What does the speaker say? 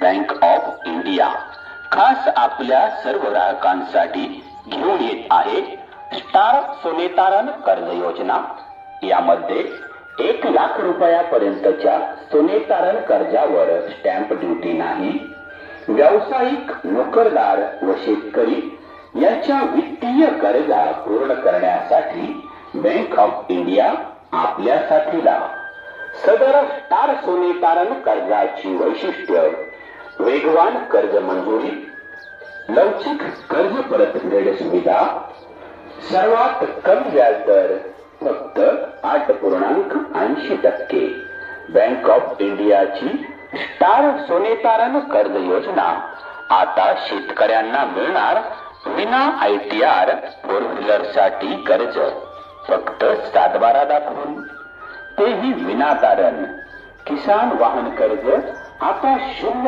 Bank of India खास आपल्या सर्व ग्राहकांसाठी घेऊन येत आहे स्टार सोनेतारण कर्ज योजना। यामध्ये 1,00,000 रुपयापर्यंतच्या सोनेतारण कर्जावर स्टॅम्प ड्युटी नाही। व्यावसायिक, नोकरदार व शेतकरी यांच्या वित्तीय गरजा पूर्ण करण्यासाठी बँक ऑफ इंडिया आपल्यासाठी लाभ। सदर स्टार सोनेतारण कर्जाची वैशिष्ट्य वेगवान कर्ज मंजुरी, लवचिक कर्ज परतफेड सुविधा, सर्वात कमी व्याज दर फक्त 8.80%। बँक ऑफ इंडियाची स्टार सोनेतारण कर्ज योजना आता शेतकऱ्यांना मिळणार विना ITR 4 व्हीलर साठी कर्ज फक्त 7/12 दाखवून, तेही विना तारण। किसान वाहन कर्ज आता 0